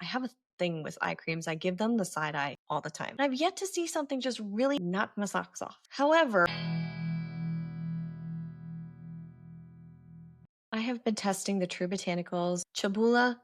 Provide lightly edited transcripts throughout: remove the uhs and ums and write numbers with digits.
have a thing with eye creams. I give them the side eye all the time. And I've yet to see something just really knock my socks off. However, I have been testing the True Botanicals Chebula.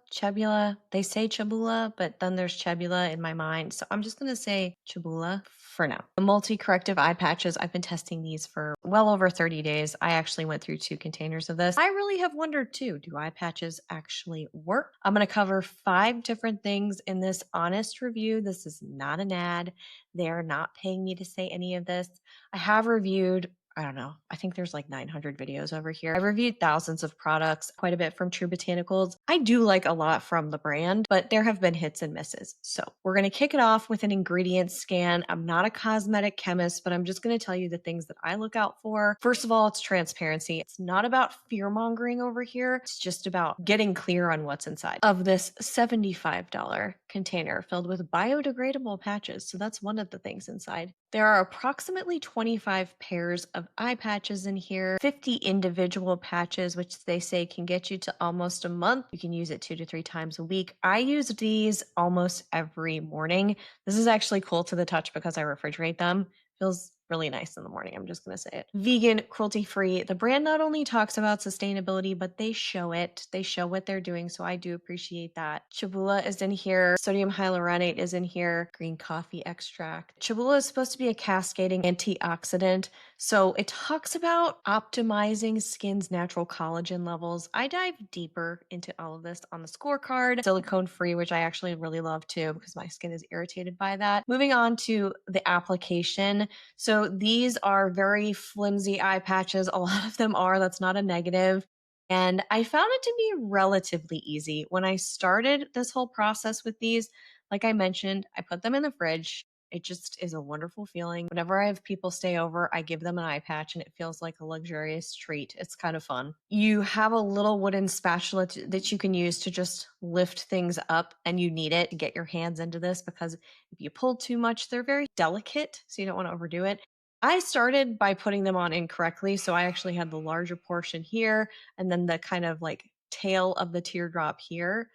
They say Chebula, but then there's Chebula in my mind. So I'm just going to say Chebula for now. The multi-corrective eye patches, I've been testing these for well over 30 days. I actually went through 2 containers of this. I really have wondered too, do eye patches actually work? I'm going to cover 5 different things in this honest review. This is not an ad. They are not paying me to say any of this. I have reviewed, I don't know, I think there's like 900 videos over here. I've reviewed thousands of products, quite a bit from True Botanicals. I do like a lot from the brand, but there have been hits and misses. So we're going to kick it off with an ingredient scan. I'm not a cosmetic chemist, but I'm just going to tell you the things that I look out for. First of all, it's transparency. It's not about fear mongering over here. It's just about getting clear on what's inside of this $75 container filled with biodegradable patches. So that's one of the things inside. There are approximately 25 pairs of eye patches in here, 50 individual patches, which they say can get you to almost a month. You can use it 2 to 3 times a week. I use these almost every morning. This is actually cool to the touch because I refrigerate them. Feels really nice in the morning. I'm just going to say it. Vegan, cruelty-free. The brand not only talks about sustainability, but they show it. They show what they're doing. So I do appreciate that. Chebula is in here. Sodium hyaluronate is in here. Green coffee extract. Chebula is supposed to be a cascading antioxidant. So it talks about optimizing skin's natural collagen levels. I dive deeper into all of this on the scorecard. Silicone free, which I actually really love too, because my skin is irritated by that. Moving on to the application. So these are very flimsy eye patches. A lot of them are. That's not a negative. And I found it to be relatively easy. When I started this whole process with these, like I mentioned, I put them in the fridge. It just is a wonderful feeling. Whenever I have people stay over, I give them an eye patch and it feels like a luxurious treat. It's kind of fun. You have a little wooden spatula that you can use to just lift things up, and you need it to get your hands into this because if you pull too much, they're very delicate, so you don't want to overdo it. I started by putting them on incorrectly, so I actually had the larger portion here and then the kind of like tail of the teardrop here.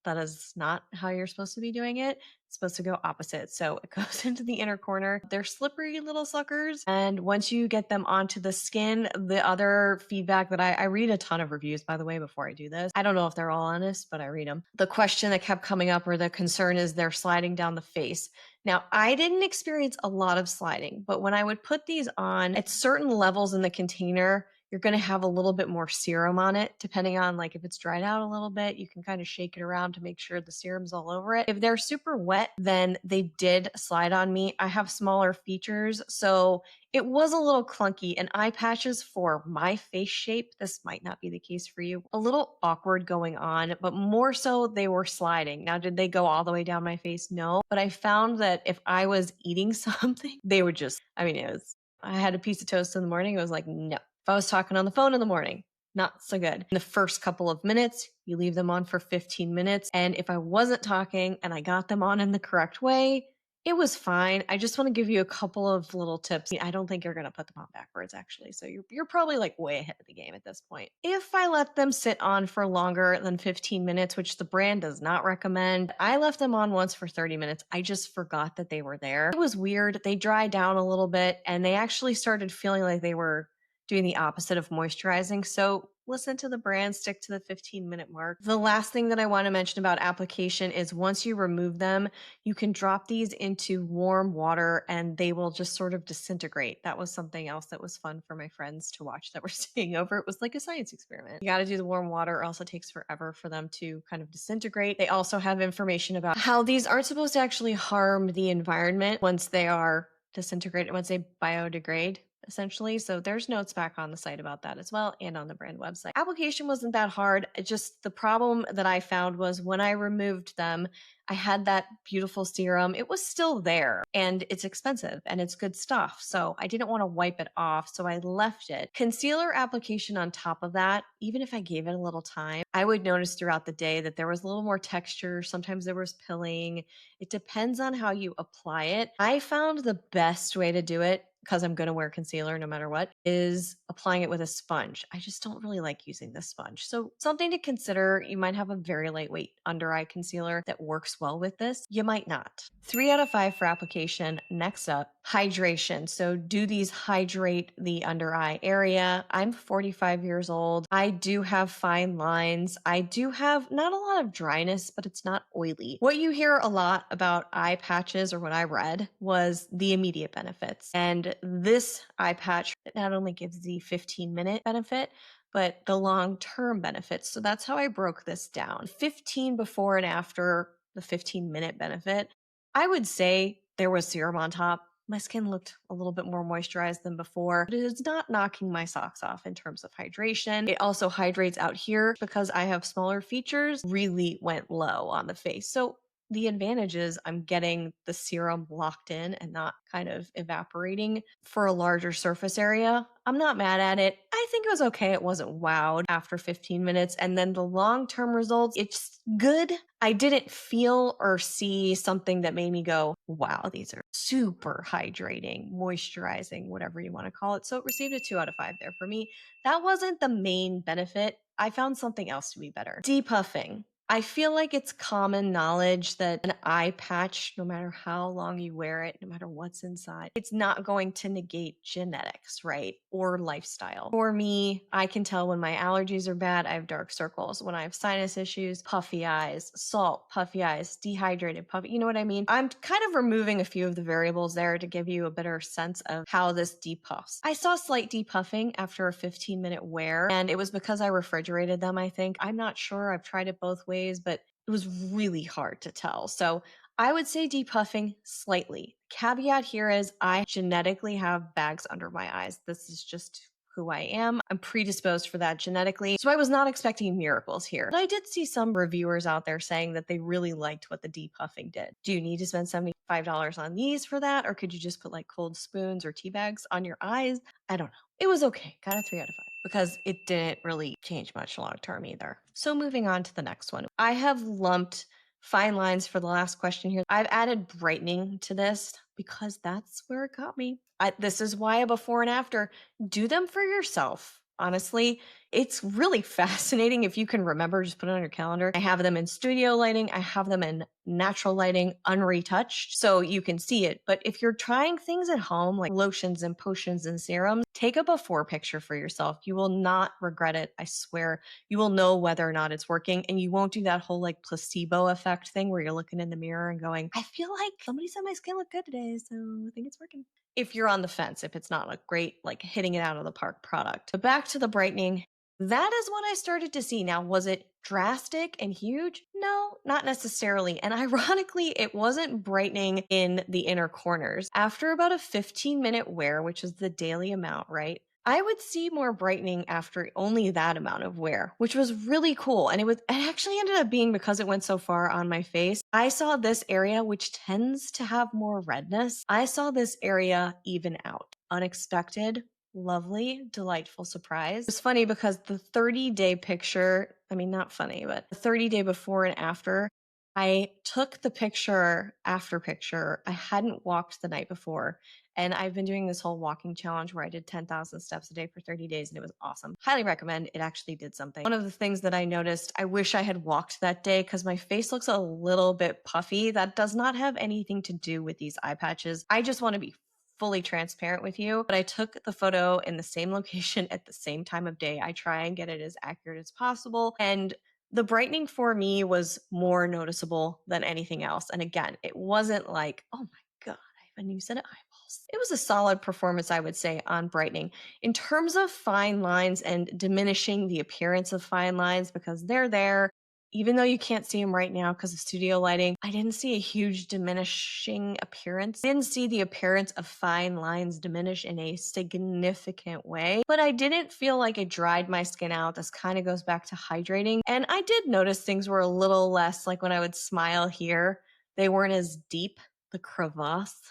That is not how you're supposed to be doing it. It's supposed to go opposite. So it goes into the inner corner. They're slippery little suckers. And once you get them onto the skin, the other feedback that I read a ton of reviews, by the way, before I do this. I don't know if they're all honest, but I read them. The question that kept coming up, or the concern, is they're sliding down the face. Now, I didn't experience a lot of sliding, but when I would put these on at certain levels in the container, you're going to have a little bit more serum on it, depending on like if it's dried out a little bit, you can kind of shake it around to make sure the serum's all over it. If they're super wet, then they did slide on me. I have smaller features, so it was a little clunky, and eye patches for my face shape, this might not be the case for you, a little awkward going on, but more so they were sliding. Now, did they go all the way down my face? No, but I found that if I was eating something, they would just, I mean, I had a piece of toast in the morning. It was like, no. If I was talking on the phone in the morning, not so good. In the first couple of minutes, you leave them on for 15 minutes. And if I wasn't talking and I got them on in the correct way, it was fine. I just want to give you a couple of little tips. I don't think you're going to put them on backwards, actually. So you're probably like way ahead of the game at this point. If I let them sit on for longer than 15 minutes, which the brand does not recommend, I left them on once for 30 minutes. I just forgot that they were there. It was weird. They dried down a little bit and they actually started feeling like they were doing the opposite of moisturizing. So listen to the brand, stick to the 15-minute mark. The last thing that I want to mention about application is once you remove them, you can drop these into warm water and they will just sort of disintegrate. That was something else that was fun for my friends to watch that were staying over. It was like a science experiment. You got to do the warm water or else it takes forever for them to kind of disintegrate. They also have information about how these aren't supposed to actually harm the environment once they are disintegrated, once they biodegrade, essentially. So there's notes back on the site about that as well, and on the brand website. Application wasn't that hard. It just, the problem that I found was when I removed them, I had that beautiful serum. It was still there and it's expensive and it's good stuff. So I didn't want to wipe it off. So I left it. Concealer application on top of that, even if I gave it a little time, I would notice throughout the day that there was a little more texture. Sometimes there was pilling. It depends on how you apply it. I found the best way to do it because I'm going to wear concealer no matter what, is applying it with a sponge. I just don't really like using this sponge. So, something to consider, you might have a very lightweight under eye concealer that works well with this. You might not. 3 out of 5 for application. Next up, hydration. So, do these hydrate the under eye area? I'm 45 years old. I do have fine lines. I do have not a lot of dryness, but it's not oily. What you hear a lot about eye patches, or what I read, was the immediate benefits. And this eye patch not only gives the 15-minute benefit, but the long-term benefits. So that's how I broke this down. 15 before and after the 15-minute benefit, I would say there was serum on top. My skin looked a little bit more moisturized than before, but it is not knocking my socks off in terms of hydration. It also hydrates out here because I have smaller features, really went low on the face. So the advantage is I'm getting the serum locked in and not kind of evaporating for a larger surface area. I'm not mad at it. I think it was okay. It wasn't wowed after 15 minutes. And then the long-term results, it's good. I didn't feel or see something that made me go, wow, these are super hydrating, moisturizing, whatever you want to call it. So it received a 2 out of 5 there for me. That wasn't the main benefit. I found something else to be better. Depuffing. I feel like it's common knowledge that an eye patch, no matter how long you wear it, no matter what's inside, it's not going to negate genetics, right? Or lifestyle. For me, I can tell when my allergies are bad, I have dark circles. When I have sinus issues, puffy eyes, salt, puffy eyes, dehydrated, puffy, you know what I mean? I'm kind of removing a few of the variables there to give you a better sense of how this depuffs. I saw slight depuffing after a 15-minute wear, and it was because I refrigerated them, I think. I'm not sure. I've tried it both ways, but it was really hard to tell. So I would say depuffing slightly. Caveat here is I genetically have bags under my eyes. This is just who I am. I'm predisposed for that genetically. So I was not expecting miracles here. But I did see some reviewers out there saying that they really liked what the depuffing did. Do you need to spend $75 on these for that? Or could you just put like cold spoons or tea bags on your eyes? I don't know. It was okay. Got a 3 out of 5 because it didn't really change much long term either. So moving on to the next one. I have lumped fine lines for the last question here. I've added brightening to this because that's where it got me. This is why a before and after. Do them for yourself. Honestly, it's really fascinating if you can remember, just put it on your calendar. I have them in studio lighting. I have them in natural lighting, unretouched, so you can see it. But if you're trying things at home, like lotions and potions and serums, take a before picture for yourself. You will not regret it. I swear. You will know whether or not it's working, and you won't do that whole like placebo effect thing where you're looking in the mirror and going, I feel like somebody said my skin looked good today, so I think it's working. If you're on the fence, if it's not a great, like hitting it out of the park product. But back to the brightening, that is what I started to see. Now, was it drastic and huge? No, not necessarily. And ironically, it wasn't brightening in the inner corners. After about a 15-minute wear, which is the daily amount, right? I would see more brightening after only that amount of wear, which was really cool. And it actually ended up being, because it went so far on my face, I saw this area, which tends to have more redness. I saw this area even out. Unexpected, lovely, delightful surprise. It's funny because the 30-day picture, I mean, not funny, but the 30-day before and after, I took the picture after picture. I hadn't walked the night before. And I've been doing this whole walking challenge where I did 10,000 steps a day for 30 days, and it was awesome. Highly recommend. It actually did something. One of the things that I noticed, I wish I had walked that day because my face looks a little bit puffy. That does not have anything to do with these eye patches. I just want to be fully transparent with you, but I took the photo in the same location at the same time of day. I try and get it as accurate as possible. And the brightening for me was more noticeable than anything else. And again, it wasn't like, oh my God, I have a new set of eyeballs. It was a solid performance, I would say, on brightening. In terms of fine lines and diminishing the appearance of fine lines, because they're there, even though you can't see them right now because of studio lighting, I didn't see a huge diminishing appearance. I didn't see the appearance of fine lines diminish in a significant way, but I didn't feel like it dried my skin out. This kind of goes back to hydrating. And I did notice things were a little less, like when I would smile here, they weren't as deep. The crevasse,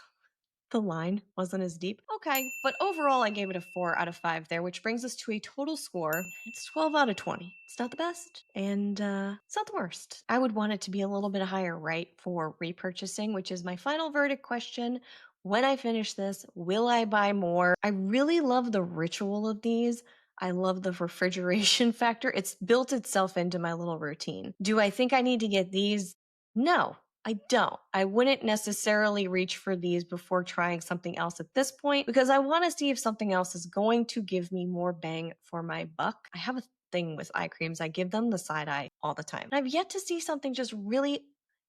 the line wasn't as deep. Okay, but overall I gave it a 4 out of 5 there, which brings us to a total score. It's 12 out of 20. It's not the best, and it's not the worst. I would want it to be a little bit higher, right, for repurchasing, which is my final verdict question. When I finish this, will I buy more? I really love the ritual of these. I love the refrigeration factor. It's built itself into my little routine. Do I think I need to get these? No, I don't. I wouldn't necessarily reach for these before trying something else at this point because I want to see if something else is going to give me more bang for my buck. I have a thing with eye creams. I give them the side eye all the time. And I've yet to see something just really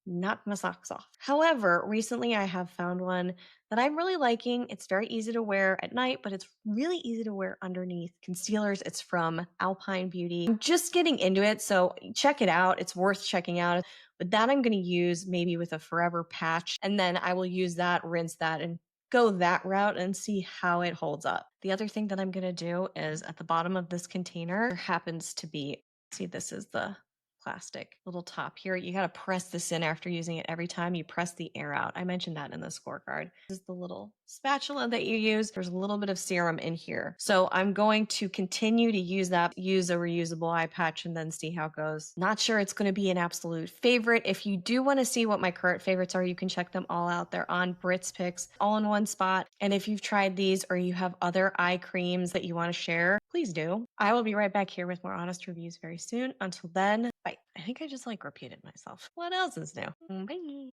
knock my socks off. However, recently I have found one that I'm really liking. It's very easy to wear at night, but it's really easy to wear underneath concealers. It's from Alpine Beauty. I'm just getting into it, so check it out. It's worth checking out. But that I'm going to use maybe with a forever patch, and then I will use that, rinse that, and go that route and see how it holds up. The other thing that I'm going to do is at the bottom of this container, there happens to be, see, this is the plastic little top here. You got to press this in after using it every time you press the air out. I mentioned that in the scorecard. This is the little spatula that you use. There's a little bit of serum in here. So I'm going to continue to use that, use a reusable eye patch and then see how it goes. Not sure it's going to be an absolute favorite. If you do want to see what my current favorites are, you can check them all out. They're on Brits Picks, all in one spot. And if you've tried these or you have other eye creams that you want to share, please do. I will be right back here with more honest reviews very soon. Until then, bye. I think I just repeated myself. What else is new? Bye.